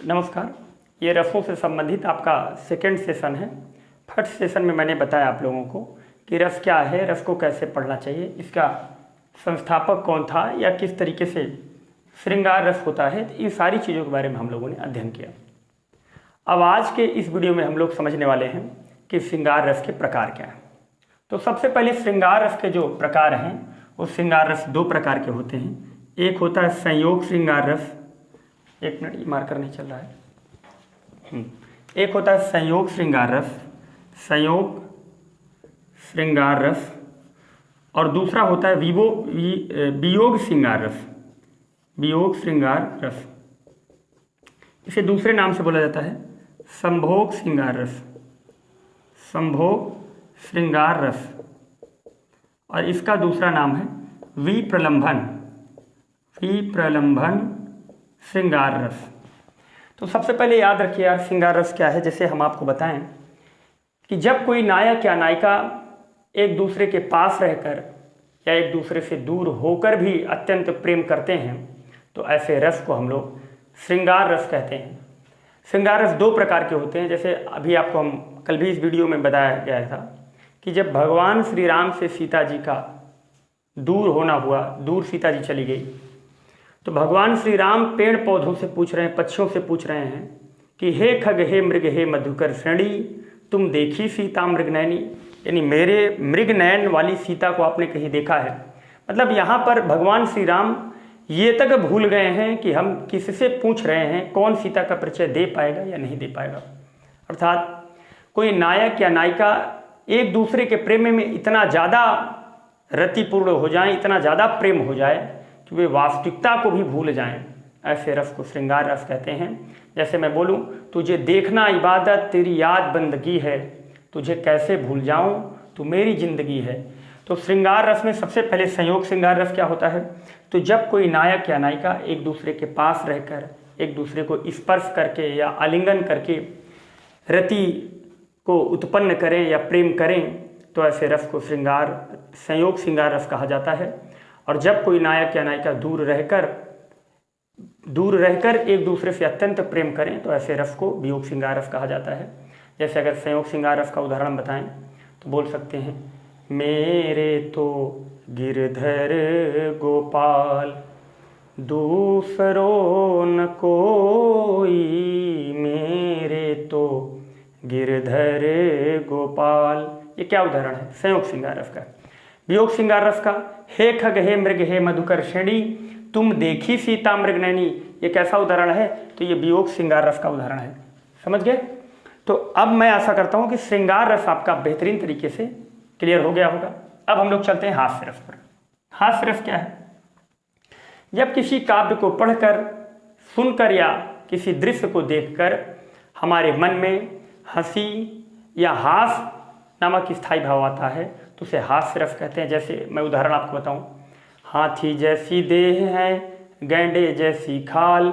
नमस्कार। ये रसों से संबंधित आपका सेकंड सेशन है। फर्स्ट सेशन में मैंने बताया आप लोगों को कि रस क्या है, रस को कैसे पढ़ना चाहिए, इसका संस्थापक कौन था या किस तरीके से श्रृंगार रस होता है। इन सारी चीज़ों के बारे में हम लोगों ने अध्ययन किया। अब आज के इस वीडियो में हम लोग समझने वाले हैं कि श्रृंगार रस के प्रकार क्या हैं। तो सबसे पहले श्रृंगार रस के जो प्रकार हैं वो श्रृंगार रस दो प्रकार के होते हैं। एक होता है संयोग श्रृंगार रस, एक मिनट ये मार्कर नहीं चल रहा है। एक होता है संयोग श्रृंगार रस, संयोग श्रृंगार रस, और दूसरा होता है वियोग श्रृंगार रस, वियोग श्रृंगार रस। इसे दूसरे नाम से बोला जाता है संभोग श्रृंगार रस, संभोग श्रृंगार रस, और इसका दूसरा नाम है विप्रलंभन, विप्रलंभन श्रृंगार रस। तो सबसे पहले याद रखिए यार, श्रृंगार रस क्या है। जैसे हम आपको बताएं कि जब कोई नायक या नायिका एक दूसरे के पास रहकर या एक दूसरे से दूर होकर भी अत्यंत प्रेम करते हैं तो ऐसे रस को हम लोग श्रृंगार रस कहते हैं। श्रृंगार रस दो प्रकार के होते हैं। जैसे अभी आपको हम कल भी इस वीडियो में बताया गया था कि जब भगवान श्री राम से सीता जी का दूर होना हुआ, दूर सीता जी चली गई, तो भगवान श्री राम पेड़ पौधों से पूछ रहे हैं, पक्षियों से पूछ रहे हैं कि हे खग, हे मृग, हे मधुकर श्रेणी, तुम देखी सीता मृग नैनी, यानी मेरे मृग नयन वाली सीता को आपने कहीं देखा है। मतलब यहाँ पर भगवान श्री राम ये तक भूल गए हैं कि हम किससे पूछ रहे हैं, कौन सीता का परिचय दे पाएगा या नहीं दे पाएगा। अर्थात कोई नायक या नायिका एक दूसरे के प्रेम में इतना ज़्यादा रतिपूर्ण हो जाए, इतना ज़्यादा प्रेम हो जाए कि वे वास्तविकता को भी भूल जाएं, ऐसे रस को श्रृंगार रस कहते हैं। जैसे मैं बोलूं, तुझे देखना इबादत, तेरी याद बंदगी है, तुझे कैसे भूल जाऊं, तू मेरी जिंदगी है। तो श्रृंगार रस में सबसे पहले संयोग श्रृंगार रस क्या होता है। तो जब कोई नायक या नायिका एक दूसरे के पास रहकर एक दूसरे को स्पर्श करके या आलिंगन करके रति को उत्पन्न करें या प्रेम करें तो ऐसे रस को संयोग श्रृंगार रस कहा जाता है। और जब कोई नायक या नायिका दूर रहकर एक दूसरे से अत्यंत प्रेम करें तो ऐसे रस को वियोग श्रृंगार रस कहा जाता है। जैसे अगर संयोग श्रृंगार रस का उदाहरण बताएं तो बोल सकते हैं, मेरे तो गिरधर गोपाल दूसरो न कोई, मेरे तो गिरधर गोपाल। ये क्या उदाहरण है संयोग श्रृंगार रस का। वियोग श्रृंगार रस का, हे खग, हे मृग, हे मधुकर श्रेणी, तुम देखी सीता मृग नैनी, ये कैसा उदाहरण है। तो ये वियोग श्रृंगार रस का उदाहरण है। समझ गए। तो अब मैं आशा करता हूँ कि श्रृंगार रस आपका बेहतरीन तरीके से क्लियर हो गया होगा। अब हम लोग चलते हैं हास्य रस पर। हास्य रस क्या है। जब किसी काव्य को पढ़कर, सुनकर या किसी दृश्य को देखकर हमारे मन में हंसी या हास नामक स्थायी भाव आता है तो उसे हास्य रस कहते हैं। जैसे मैं उदाहरण आपको बताऊं, हाथी जैसी देह है, गैंडे जैसी खाल,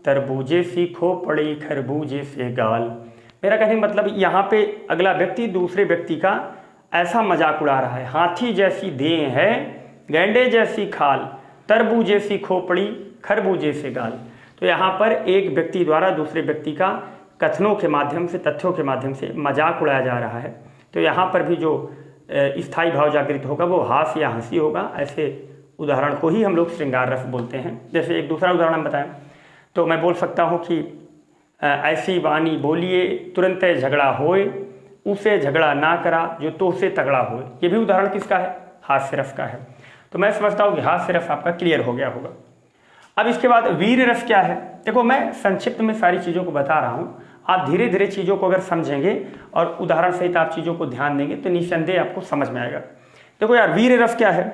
तरबूजे सी खोपड़ी, खरबूजे से गाल। मेरा कहने का मतलब यहाँ पे अगला व्यक्ति दूसरे व्यक्ति का ऐसा मजाक उड़ा रहा है। हाथी जैसी देह है, गैंडे जैसी खाल, तरबूजे सी खोपड़ी, खरबूजे से गाल। तो यहाँ पर एक व्यक्ति द्वारा दूसरे व्यक्ति का कथनों के माध्यम से, तथ्यों के माध्यम से मजाक उड़ाया जा रहा है। तो यहाँ पर भी जो स्थायी भाव जागृत होगा वो हास्य या हंसी होगा। ऐसे उदाहरण को ही हम लोग श्रृंगार रस बोलते हैं। जैसे एक दूसरा उदाहरण बताएं तो मैं बोल सकता हूँ कि ऐसी वाणी बोलिए तुरंत झगड़ा होए, उसे झगड़ा ना करा जो तो से तगड़ा होए। ये भी उदाहरण किसका है, हास्य रस का है। तो मैं समझता हूँ कि हास्य रस आपका क्लियर हो गया होगा। अब इसके बाद वीर रस क्या है। देखो मैं संक्षिप्त में सारी चीज़ों को बता रहा हूँ, आप धीरे धीरे चीज़ों को अगर समझेंगे और उदाहरण सहित आप चीज़ों को ध्यान देंगे तो निस्संदेह आपको समझ में आएगा। देखो यार, वीर रस क्या है।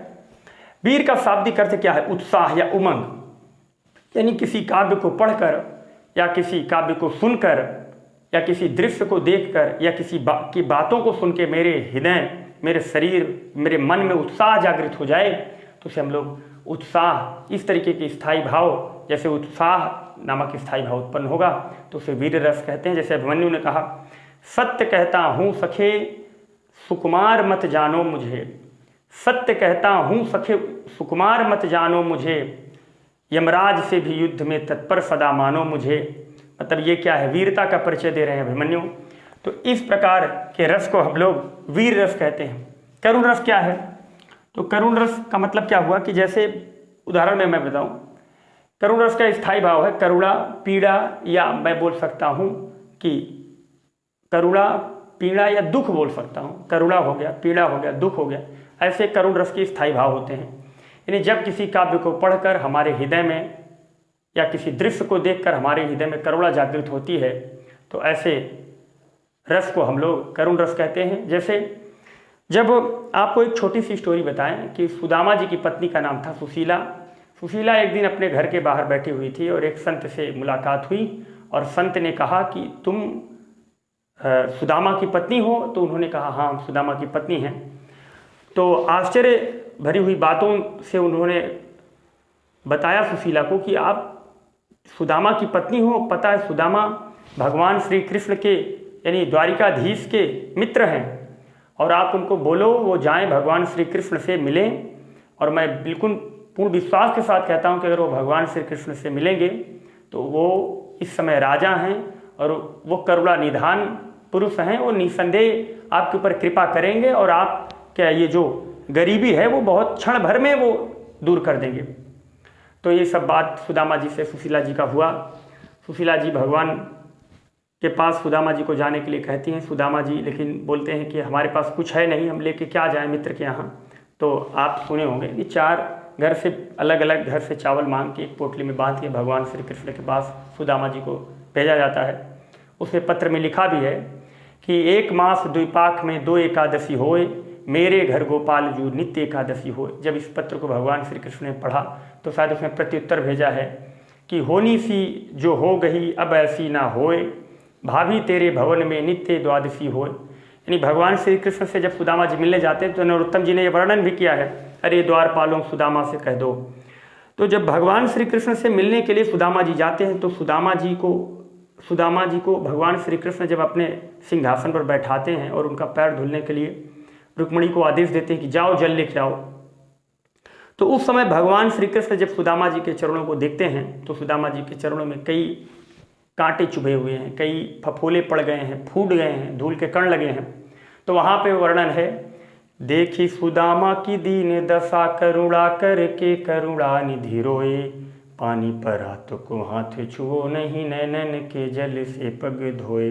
वीर का शाब्दिक अर्थ क्या है, उत्साह या उमंग। यानी किसी काव्य को पढ़कर या किसी काव्य को सुनकर या किसी दृश्य को देखकर या किसी की बातों को सुन के मेरे हृदय, मेरे शरीर, मेरे मन में उत्साह जागृत हो जाए तो उसे हम लोग उत्साह, इस तरीके के स्थायी भाव, जैसे उत्साह नामक स्थायी भाव उत्पन्न होगा तो उसे वीर रस कहते हैं। जैसे अभिमन्यु ने कहा, सत्य कहता हूँ सखे सुकुमार मत जानो मुझे, सत्य कहता हूँ सखे सुकुमार मत जानो मुझे, यमराज से भी युद्ध में तत्पर सदा मानो मुझे, मतलब ये क्या है, वीरता का परिचय दे रहे हैं अभिमन्यु। तो इस प्रकार के रस को हम लोग वीर रस कहते हैं। करुण रस क्या है? तो करुण रस का मतलब क्या हुआ कि जैसे उदाहरण में मैं बताऊं, करुण रस का स्थायी भाव है करुणा, पीड़ा, या मैं बोल सकता हूं कि करुणा, पीड़ा या दुख बोल सकता हूं। करुणा हो गया, पीड़ा हो गया, दुख हो गया, ऐसे करुण रस के स्थायी भाव होते हैं। यानी जब किसी काव्य को पढ़कर हमारे हृदय में या किसी दृश्य को देखकर हमारे हृदय में करुणा जागृत होती है तो ऐसे रस को हम लोग करुण रस कहते हैं। जैसे जब आपको एक छोटी सी स्टोरी बताएं कि सुदामा जी की पत्नी का नाम था सुशीला। सुशीला एक दिन अपने घर के बाहर बैठी हुई थी और एक संत से मुलाकात हुई और संत ने कहा कि तुम सुदामा की पत्नी हो? तो उन्होंने कहा हाँ, हम सुदामा की पत्नी हैं। तो आश्चर्य भरी हुई बातों से उन्होंने बताया सुशीला को कि आप सुदामा की पत्नी हो, पता है सुदामा भगवान श्री कृष्ण के यानी द्वारिकाधीश के मित्र हैं और आप उनको बोलो वो जाएं भगवान श्री कृष्ण से मिलें। और मैं बिल्कुल पूर्ण विश्वास के साथ कहता हूं कि अगर वो भगवान श्री कृष्ण से मिलेंगे तो वो इस समय राजा हैं और वो करुणा निधान पुरुष हैं, वो निसंदेह आपके ऊपर कृपा करेंगे और आप क्या ये जो गरीबी है वो बहुत क्षण भर में वो दूर कर देंगे। तो ये सब बात सुदामा जी से सुशीला जी का हुआ। सुशीला जी भगवान के पास सुदामा जी को जाने के लिए कहती हैं। सुदामा जी लेकिन बोलते हैं कि हमारे पास कुछ है नहीं, हम लेके क्या जाएं मित्र के यहाँ। तो आप सुने होंगे कि 4 घर से अलग अलग घर से चावल मांग के एक पोटली में बांध के भगवान श्री कृष्ण के पास सुदामा जी को भेजा जाता है। उसमें पत्र में लिखा भी है कि 1 मास द्विपाक में 2 एकादशी होए, मेरे घर गोपाल जू नित्य एकादशी होए। जब इस पत्र को भगवान श्री कृष्ण ने पढ़ा तो शायद उसमें प्रत्युत्तर भेजा है कि होनी सी जो हो गई अब ऐसी ना होए, भाभी तेरे भवन में नित्य द्वादशी होए। यानी भगवान श्री कृष्ण से जब सुदामा जी मिलने जाते हैं तो नरोत्तम जी ने यह वर्णन भी किया है, अरे द्वारपालों सुदामा से कह दो। तो जब भगवान श्री कृष्ण से मिलने के लिए सुदामा जी जाते हैं तो सुदामा जी को भगवान श्री कृष्ण जब अपने सिंहासन पर बैठाते हैं और उनका पैर धुलने के लिए रुक्मिणी को आदेश देते हैं कि जाओ जल लेके आओ, तो उस समय भगवान श्री कृष्ण जब सुदामा जी के चरणों को देखते हैं तो सुदामा जी के चरणों में कई कांटे चुभे हुए हैं, कई फफोले पड़ गए हैं, फूट गए हैं, धूल के कण लगे हैं। तो वहाँ पे वर्णन है, देखी सुदामा की दीन दशा करुणा करके करुणा निधि रोए, पानी पर हाथों को हाथ छुओ नहीं, नैनन के जल से पग धोए।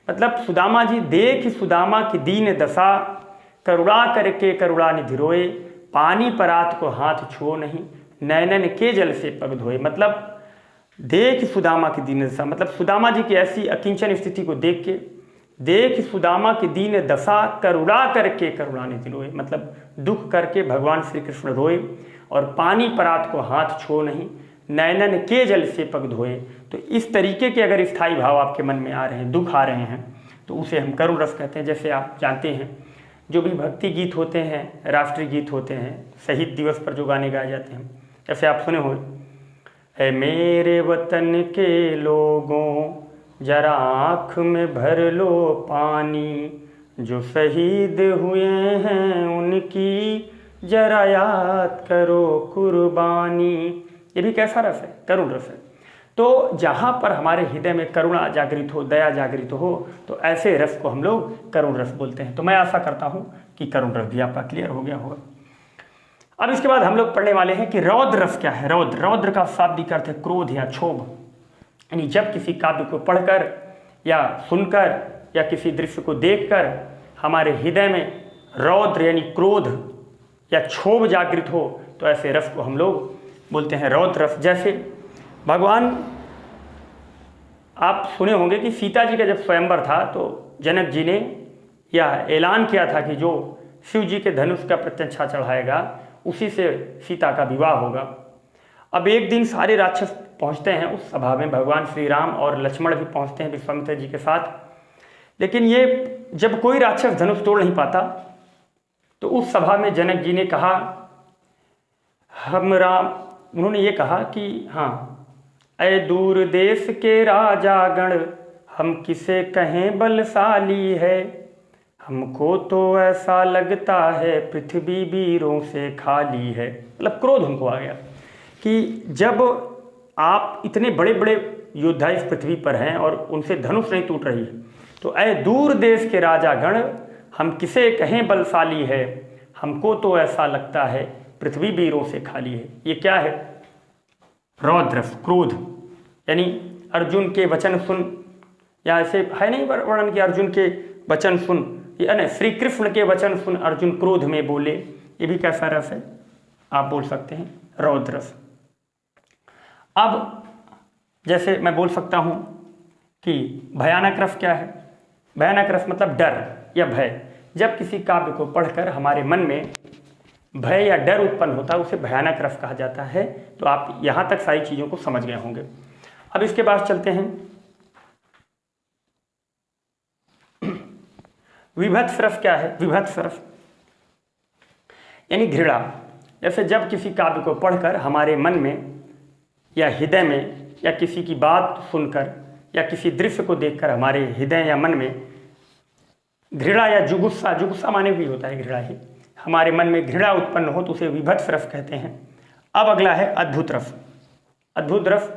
मतलब सुदामा जी देख सुदामा की दीन दशा करुणा करके करुणा निधि रोए, पानी पर हाथ को हाथ छुओ नहीं, नैनन के जल से पग धोए। मतलब देख सुदामा की दीन दशा, मतलब सुदामा जी की ऐसी अकिंचन स्थिति को देख सुदामा की दीन दशा करुणा करके करुणा निधि रोए। मतलब दुख करके भगवान श्री कृष्ण रोए और पानी परात को हाथ छो नहीं, नैनन के जल से पग धोए। तो इस तरीके के अगर स्थायी भाव आपके मन में आ रहे हैं, दुख आ रहे हैं, तो उसे हम करुण रस कहते हैं। जैसे आप जानते हैं जो भी भक्ति गीत होते हैं, राष्ट्रीय गीत होते हैं, शहीद दिवस पर जो गाने गाए जाते हैं, जैसे आप सुने हो, है मेरे वतन के लोगों जरा आँख में भर लो पानी, जो शहीद हुए हैं उनकी जरा याद करो कुर्बानी। ये भी कैसा रस है? करुण रस है। तो जहाँ पर हमारे हृदय में करुणा जागृत हो, दया जागृत हो, तो ऐसे रस को हम लोग करुण रस बोलते हैं। तो मैं आशा करता हूँ कि करुण रस भी आपका क्लियर हो गया होगा। अब इसके बाद हम लोग पढ़ने वाले हैं कि रौद्र रस क्या है। रौद्र का शाब्दिक अर्थ है क्रोध या क्षोभ। यानी जब किसी काव्य को पढ़कर या सुनकर या किसी दृश्य को देखकर हमारे हृदय में रौद्र यानी क्रोध या क्षोभ जागृत हो, तो ऐसे रस को हम लोग बोलते हैं रौद्र रस। जैसे भगवान, आप सुने होंगे कि सीता जी का जब स्वयंवर था तो जनक जी ने यह ऐलान किया था कि जो शिव जी के धनुष का प्रत्यंछा चढ़ाएगा उसी से सीता का विवाह होगा। अब एक दिन सारे राक्षस पहुंचते हैं उस सभा में, भगवान श्री राम और लक्ष्मण भी पहुंचते हैं विश्वामित्र जी के साथ। लेकिन ये जब कोई राक्षस धनुष तोड़ नहीं पाता तो उस सभा में जनक जी ने कहा, उन्होंने ये कहा कि हाँ, ऐ दूर देश के राजा गण, हम किसे कहें बलशाली है, हमको तो ऐसा लगता है पृथ्वी वीरों से खाली है। मतलब क्रोध हमको आ गया कि जब आप इतने बड़े बड़े योद्धा इस पृथ्वी पर हैं और उनसे धनुष नहीं टूट रही है। तो ऐ दूर देश के राजा गण, हम किसे कहें बलशाली है, हमको तो ऐसा लगता है पृथ्वी वीरों से खाली है। ये क्या है? रौद्र, क्रोध, यानी अर्जुन के वचन सुन, या ऐसे है नहीं वर्णन कि अर्जुन के वचन सुन, यानी श्री कृष्ण के वचन सुन अर्जुन क्रोध में बोले। ये भी कैसा रस है? आप बोल सकते हैं रौद्र रस। अब जैसे मैं बोल सकता हूं कि भयानक रस क्या है? भयानक रस मतलब डर या भय। जब किसी काव्य को पढ़कर हमारे मन में भय या डर उत्पन्न होता है उसे भयानक रस कहा जाता है। तो आप यहां तक सारी चीजों को समझ गए होंगे। अब इसके बाद चलते हैं विभत्स रस क्या है? विभत्स रस यानी घृणा। जैसे जब किसी काव्य को पढ़कर हमारे मन में या हृदय में या किसी की बात सुनकर या किसी दृश्य को देखकर हमारे हृदय या मन में घृणा या जुगुस्सा, जुगुस्सा माने भी होता है घृणा ही, हमारे मन में घृणा उत्पन्न हो तो उसे विभत्स रस कहते हैं। अब अगला है अद्भुत रस। अद्भुत रस,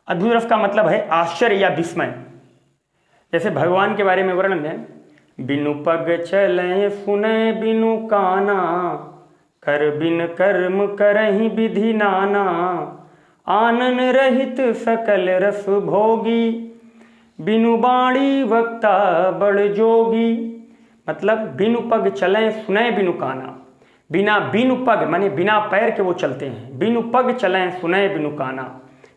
अद्भुत रस का मतलब है आश्चर्य या विस्मय। जैसे भगवान के बारे में वर्णन है, बिनु पग चले सुने बिनु काना, कर बिन कर्म करहि विधि नाना, आनन रहित सकल रस भोगी, बिनु बाणी वक्ता बड़ जोगी। मतलब बिनु पग चले सुने बिनु काना, बिनु पग माने बिना पैर के वो चलते हैं। बिनु पग चले सुने बिनु काना,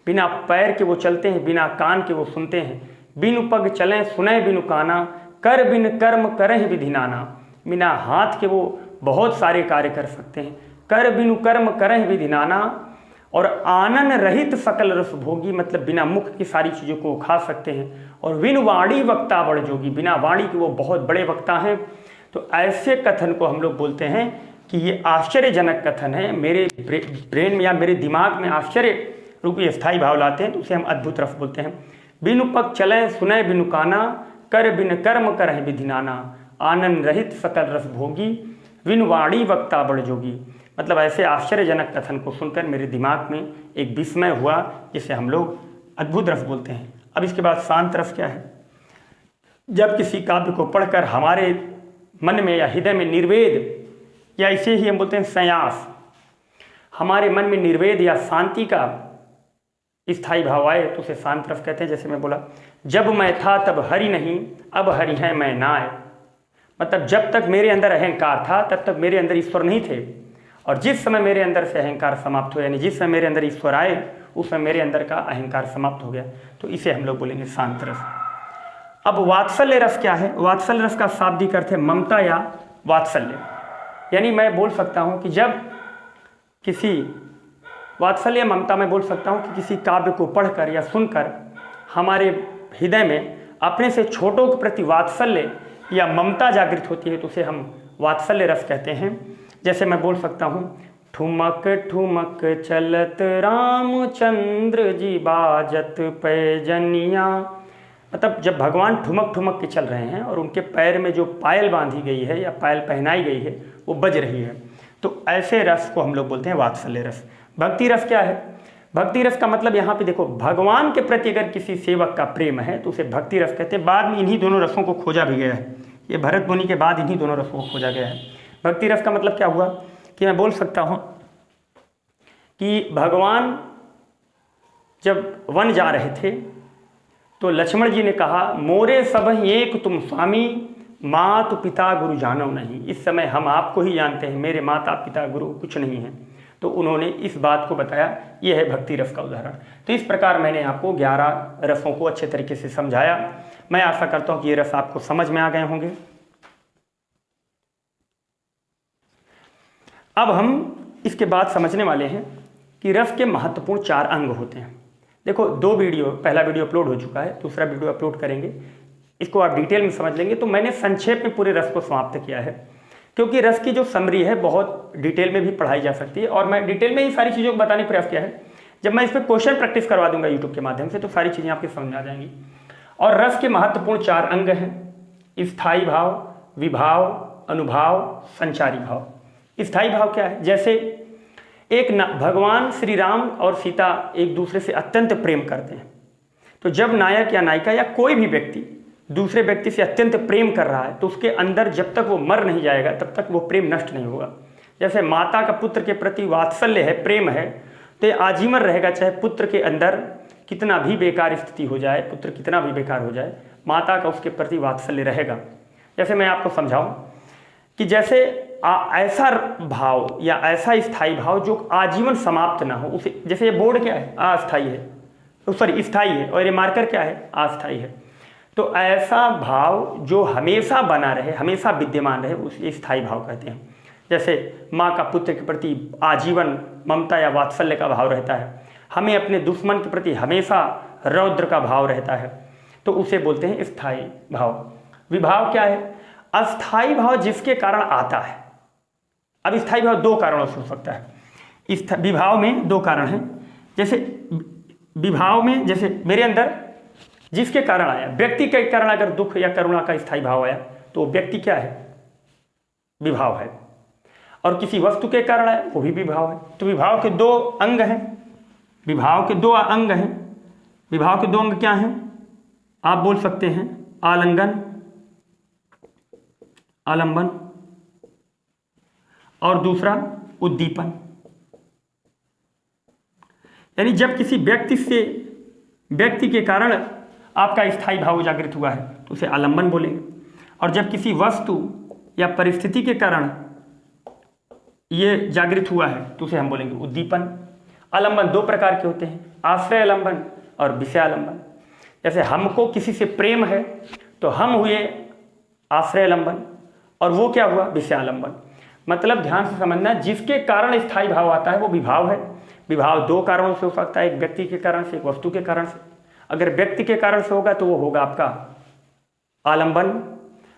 बिना पैर के वो चलते हैं, बिना कान के वो सुनते हैं। बिनु पग चले सुने बिनु काना, कर बिन कर्म करहि विधि नाना, बिना हाथ के वो बहुत सारे कार्य कर सकते हैं। कर बिनु कर्म करहि विधि नाना, और आनन रहित सकल रस भोगी, मतलब बिना मुख की सारी चीज़ों को खा सकते हैं। और बिनु वाणी वक्ता बड़ जोगी, बिना वाणी के वो बहुत बड़े वक्ता हैं। तो ऐसे कथन को हम लोग बोलते हैं कि ये आश्चर्यजनक कथन है, मेरे ब्रेन में या मेरे दिमाग में आश्चर्य रूपी स्थायी भाव लाते हैं, तो उसे हम अद्भुत रस बोलते हैं। बिनु पग चले सुने बिनु काना, कर बिन कर्म करहि विधि नाना, आनन रहित सकल रस भोगी, बिनु वाणी वक्ता बड़ जोगी। मतलब ऐसे आश्चर्यजनक कथन को सुनकर मेरे दिमाग में एक विस्मय हुआ, जिसे हम लोग अद्भुत रस बोलते हैं। अब इसके बाद शांत रस क्या है? जब किसी काव्य को पढ़कर हमारे मन में या हृदय में निर्वेद, या इसे ही हम बोलते हैं संयास, हमारे मन में निर्वेद या शांति का स्थायी भाव आए तो उसे शांत रस कहते हैं। जैसे मैं बोला, जब मैं था तब हरि नहीं, अब हरि है मैं ना आए। मतलब जब तक मेरे अंदर अहंकार था तब तक मेरे अंदर ईश्वर नहीं थे, और जिस समय मेरे अंदर से अहंकार समाप्त हो, यानी जिस समय मेरे अंदर ईश्वर आए उस समय मेरे अंदर का अहंकार समाप्त हो गया, तो इसे हम लोग बोलेंगे शांत रस। अब वात्सल्य रस क्या है? वात्सल्य रस का शाब्दिक अर्थ है ममता या वात्सल्य। यानी मैं बोल सकता हूँ कि जब किसी वात्सल्य ममता में बोल सकता हूँ कि किसी काव्य को पढ़कर या सुनकर हमारे हृदय में अपने से छोटों के प्रति वात्सल्य या ममता जागृत होती है, तो उसे हम वात्सल्य रस कहते हैं। जैसे मैं बोल सकता हूँ, ठुमक ठुमक चलत रामचंद्र जी बाजत पैजनिया। मतलब जब भगवान ठुमक ठुमक के चल रहे हैं और उनके पैर में जो पायल बांधी गई है या पायल पहनाई गई है वो बज रही है, तो ऐसे रस को हम लोग बोलते हैं वात्सल्य रस। भक्ति रस क्या है? भक्ति रस का मतलब यहाँ पे देखो, भगवान के प्रति अगर किसी सेवक का प्रेम है तो उसे भक्ति रस कहते हैं। बाद में इन्हीं दोनों रसों को खोजा भी गया है, ये भरत मुनि के बाद इन्हीं दोनों रसों को खोजा गया है। भक्ति रस का मतलब क्या हुआ कि मैं बोल सकता हूँ कि भगवान जब वन जा रहे थे तो लक्ष्मण जी ने कहा, मोरे सब एक तुम स्वामी, मात पिता गुरु जानो नहीं। इस समय हम आपको ही जानते हैं, मेरे माता पिता गुरु कुछ नहीं है। तो उन्होंने इस बात को बताया, यह है भक्ति रस का उदाहरण। तो इस प्रकार मैंने आपको 11 रसों को अच्छे तरीके से समझाया। मैं आशा करता हूँ कि ये रस आपको समझ में आ गए होंगे। अब हम इसके बाद समझने वाले हैं कि रस के महत्वपूर्ण 4 अंग होते हैं। देखो 2 वीडियो, पहला वीडियो अपलोड हो चुका है, दूसरा वीडियो अपलोड करेंगे, इसको आप डिटेल में समझ लेंगे। तो मैंने संक्षेप में पूरे रस को समाप्त किया है, क्योंकि रस की जो समरी है बहुत डिटेल में भी पढ़ाई जा सकती है, और मैं डिटेल में ही सारी चीज़ों को बताने का प्रयास किया है। जब मैं इस पर क्वेश्चन प्रैक्टिस करवा दूंगा यूट्यूब के माध्यम से, तो सारी चीज़ें आपकी समझ में आ जाएंगी। और रस के महत्वपूर्ण 4 अंग हैं: स्थायी भाव, विभाव, अनुभाव, संचारी भाव। स्थायी भाव क्या है? जैसे एक भगवान श्री राम और सीता एक दूसरे से अत्यंत प्रेम करते हैं, तो जब नायक या नायिका या कोई भी व्यक्ति दूसरे व्यक्ति से अत्यंत प्रेम कर रहा है तो उसके अंदर जब तक वो मर नहीं जाएगा तब तक वो प्रेम नष्ट नहीं होगा। जैसे माता का पुत्र के प्रति वात्सल्य है, प्रेम है, तो ये आजीवन रहेगा, चाहे पुत्र के अंदर कितना भी बेकार स्थिति हो जाए, पुत्र कितना भी बेकार हो जाए, माता का उसके प्रति वात्सल्य रहेगा। जैसे मैं आपको समझाऊं कि जैसे ऐसा भाव या ऐसा स्थायी भाव जो आजीवन समाप्त ना हो, उसे, जैसे ये बोर्ड क्या है, अस्थायी है, सॉरी स्थायी है, और ये मार्कर क्या है, अस्थायी है। तो ऐसा भाव जो हमेशा बना रहे, हमेशा विद्यमान रहे, उसे स्थायी भाव कहते हैं। जैसे माँ का पुत्र के प्रति आजीवन ममता या वात्सल्य का भाव रहता है, हमें अपने दुश्मन के प्रति हमेशा रौद्र का भाव रहता है, तो उसे बोलते हैं स्थायी भाव। विभाव क्या है? अस्थायी भाव जिसके कारण आता है। अब स्थायी भाव दो कारणों से हो सकता है। विभाव में दो कारण हैं। जैसे विभाव में, जैसे मेरे अंदर जिसके कारण आया, व्यक्ति के कारण अगर दुख या करुणा का स्थायी भाव आया तो व्यक्ति क्या है, विभाव है। और किसी वस्तु के कारण आया वो भी विभाव है। तो विभाव के दो अंग हैं, विभाव के दो अंग हैं। विभाव के दो अंग क्या हैं? आप बोल सकते हैं आलिंगन, आलंबन, और दूसरा उद्दीपन। यानी जब किसी व्यक्ति के कारण आपका स्थायी भाव जागृत हुआ है तो उसे आलंबन बोलेंगे, और जब किसी वस्तु या परिस्थिति के कारण ये जागृत हुआ है तो उसे हम बोलेंगे उद्दीपन। आलंबन दो प्रकार के होते हैं, आश्रय आलंबन और विषय आलंबन। जैसे हमको किसी से प्रेम है तो हम हुए आश्रय आलंबन, और वो क्या हुआ, विषय आलंबन। मतलब ध्यान से समझना, जिसके कारण स्थायी भाव आता है वो विभाव है। विभाव दो कारणों से हो सकता है, एक व्यक्ति के कारण से, एक वस्तु के कारण से। अगर व्यक्ति के कारण से होगा तो वो होगा आपका आलंबन,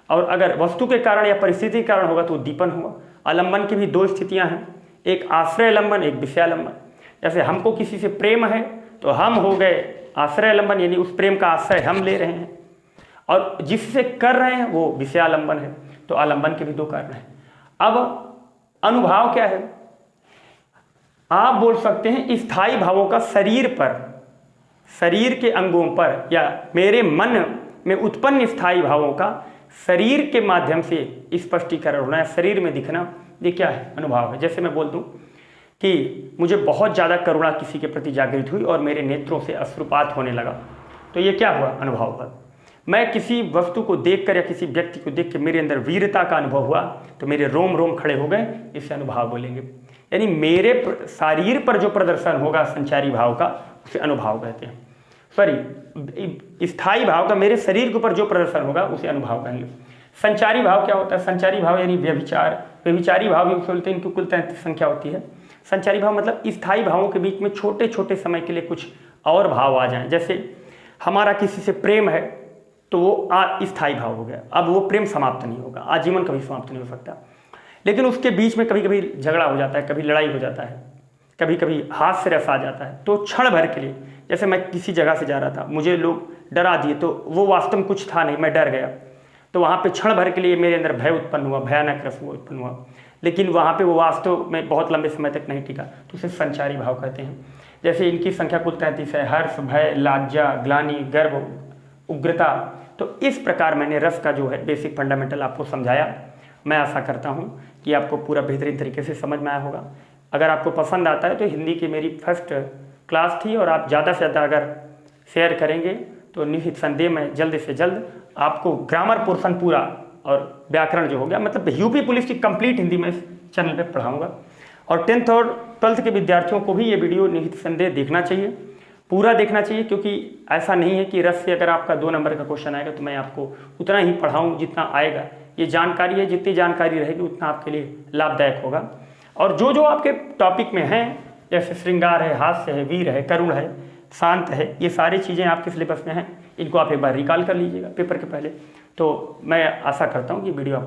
और अगर वस्तु के कारण या परिस्थिति के कारण होगा तो उद्दीपन होगा। आलंबन की भी दो स्थितियां हैं, एक आश्रय आलंबन, एक विषय आलंबन। जैसे हमको किसी से प्रेम है तो हम हो गए आश्रय आलंबन, यानी उस प्रेम का आश्रय हम ले रहे हैं, और जिससे कर रहे हैं वो विषय आलंबन है। तो आलंबन के भी दो कारण हैं। अब अनुभाव क्या है? आप बोल सकते हैं स्थायी भावों का शरीर पर, शरीर के अंगों पर, या मेरे मन में उत्पन्न स्थायी भावों का शरीर के माध्यम से स्पष्टीकरण होना, शरीर में दिखना, ये क्या है, अनुभव है। जैसे मैं बोल दूं कि मुझे बहुत ज़्यादा करुणा किसी के प्रति जागृत हुई और मेरे नेत्रों से अश्रुपात होने लगा, तो ये क्या हुआ, अनुभव हुआ। मैं किसी वस्तु को देखकर या किसी व्यक्ति को देख के मेरे अंदर वीरता का अनुभव हुआ तो मेरे रोम रोम खड़े हो गए, इसे अनुभाव बोलेंगे। यानी मेरे शरीर पर जो प्रदर्शन होगा संचारी भाव का उसे अनुभाव कहते हैं। सॉरी, स्थायी भाव का मेरे शरीर के ऊपर जो प्रदर्शन होगा उसे अनुभाव कहेंगे। संचारी भाव क्या होता है? संचारी भाव यानी व्यभिचार, व्यभिचारी भाव भी बोलते हैं, इनकी कुल 33 संख्या होती है। संचारी भाव मतलब स्थायी भावों के बीच में छोटे छोटे समय के लिए कुछ और भाव आ जाएं। जैसे हमारा किसी से प्रेम है तो वो स्थायी भाव हो गया, अब वो प्रेम समाप्त नहीं होगा, आजीवन कभी समाप्त नहीं हो सकता, लेकिन उसके बीच में कभी कभी झगड़ा हो जाता है, कभी लड़ाई हो जाता है, कभी कभी हास्य रस आ जाता है। तो क्षण भर के लिए, जैसे मैं किसी जगह से जा रहा था, मुझे लोग डरा दिए, तो वो वास्तव में कुछ था नहीं, मैं डर गया, तो वहाँ पे क्षण भर के लिए मेरे अंदर भय उत्पन्न हुआ, भयानक रस उत्पन्न हुआ, लेकिन वहाँ पे वो वास्तव में बहुत लंबे समय तक नहीं टिका, तो उसे संचारी भाव कहते हैं। जैसे इनकी संख्या कुल 33 है, हर्ष, भय, लाज्जा, ग्लानि, गर्व, उग्रता। तो इस प्रकार मैंने रस का जो है बेसिक फंडामेंटल आपको समझाया। मैं आशा करता हूँ कि आपको पूरा बेहतरीन तरीके से समझ में आया होगा। अगर आपको पसंद आता है तो हिंदी की मेरी फर्स्ट क्लास थी, और आप ज़्यादा से ज़्यादा अगर शेयर करेंगे तो निहित संदेह में जल्द से जल्द आपको ग्रामर पोर्शन पूरा और व्याकरण जो हो गया, मतलब यूपी पुलिस की कंप्लीट हिंदी में इस चैनल पे पढ़ाऊँगा। और 10th और 12th के विद्यार्थियों को भी ये वीडियो निहित संदेह देखना चाहिए, पूरा देखना चाहिए, क्योंकि ऐसा नहीं है कि रस से अगर आपका 2 नंबर का क्वेश्चन आएगा तो मैं आपको उतना ही पढ़ाऊँ जितना आएगा। ये जानकारी है, जितनी जानकारी रहेगी उतना आपके लिए लाभदायक होगा। और जो जो आपके टॉपिक में हैं, जैसे श्रृंगार है, हास्य है, वीर है, करुण है, शांत है, ये सारी चीज़ें आपके सिलेबस में हैं, इनको आप एक बार रिकॉल कर लीजिएगा पेपर के पहले। तो मैं आशा करता हूँ कि वीडियो आपको